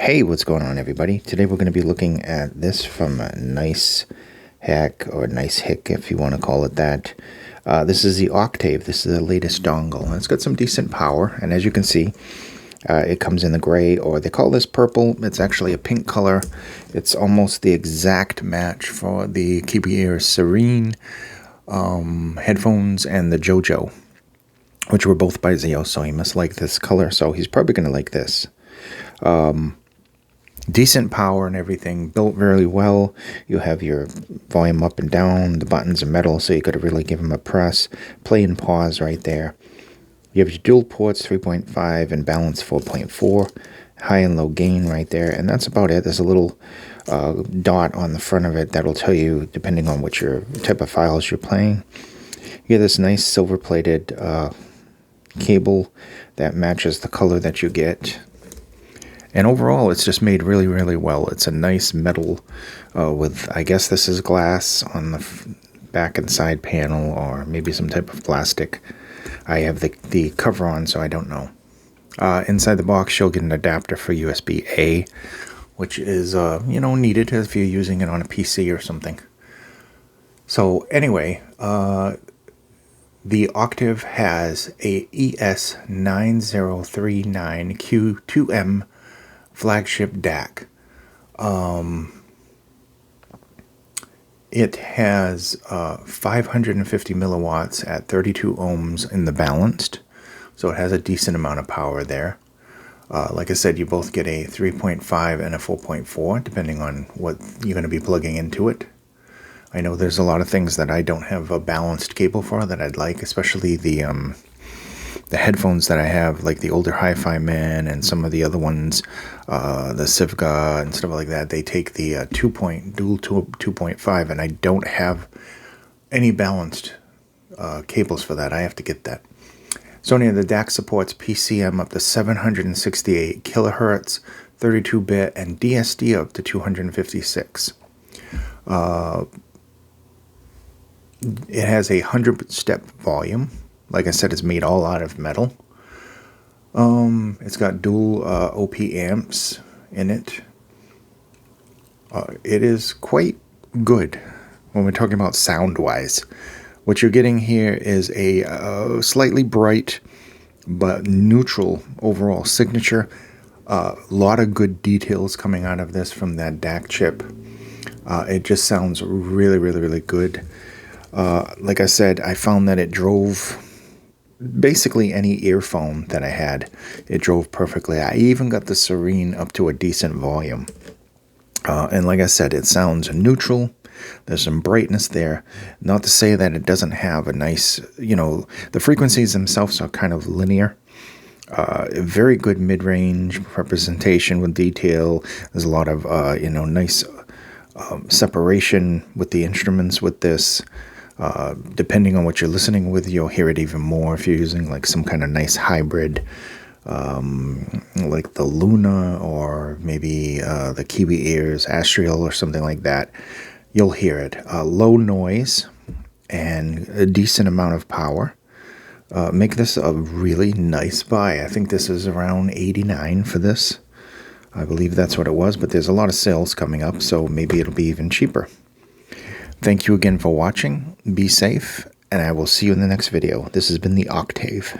Hey, what's going on, everybody? Today we're going to be looking at this from NiceHCK, or NiceHCK if you want to call it that. This is the Octave. This is the latest dongle. And it's got some decent power, and as you can see, it comes in the gray, or they call this purple. It's actually a pink color. It's almost the exact match for the Keep Serene headphones and the JoJo, which were both by Zio, so he must like this color, so he's probably going to like this. Decent power and everything, built very well. You have your volume up and down. The buttons are metal, so you got to really give them a press. Play and pause right there. You have your dual ports, 3.5 and balance 4.4. High and low gain right there, and that's about it. There's a little dot on the front of it that'll tell you, depending on what your type of files you're playing. You get this nice silver-plated cable that matches the color that you get. And overall, it's just made really, really well. It's a nice metal with, I guess this is glass on the back and side panel, or maybe some type of plastic. I have the cover on, so I don't know. Inside the box, you'll get an adapter for USB-A, which is, needed if you're using it on a PC or something. So anyway, the Octave has a ES9039Q2M flagship DAC. It has 550 milliwatts at 32 ohms in the balanced, so it has a decent amount of power there. Like I said, you both get a 3.5 and a 4.4, depending on what you're going to be plugging into it. I know there's a lot of things that I don't have a balanced cable for that I'd like, especially the headphones that I have, like the older Hi-Fi Man and some of the other ones, the NiceHCK and stuff like that. They take the dual 2.5, and I don't have any balanced cables for that. I have to get that. Sony, the DAC supports PCM up to 768 kilohertz, 32-bit, and DSD up to 256. It has a 100-step volume. Like I said, it's made all out of metal. It's got dual OP amps in it. It is quite good when we're talking about sound-wise. What you're getting here is a slightly bright but neutral overall signature. A lot of good details coming out of this from that DAC chip. It just sounds really, really, really good. Like I said, I found that it drove basically any earphone that I had. It drove perfectly. I even got the Serene up to a decent volume. And like I said, it sounds neutral. There's some brightness there. Not to say that it doesn't have a nice, the frequencies themselves are kind of linear. Very good mid-range representation with detail. There's a lot of, nice separation with the instruments with this. Depending on what you're listening with, you'll hear it even more if you're using like some kind of nice hybrid, like the Luna or maybe the Kiwi Ears Astral or something like that. You'll hear it. Low noise and a decent amount of power. Make this a really nice buy. I think this is around $89 for this. I believe that's what it was, but there's a lot of sales coming up, so maybe it'll be even cheaper. Thank you again for watching. Be safe, and I will see you in the next video. This has been the Octave.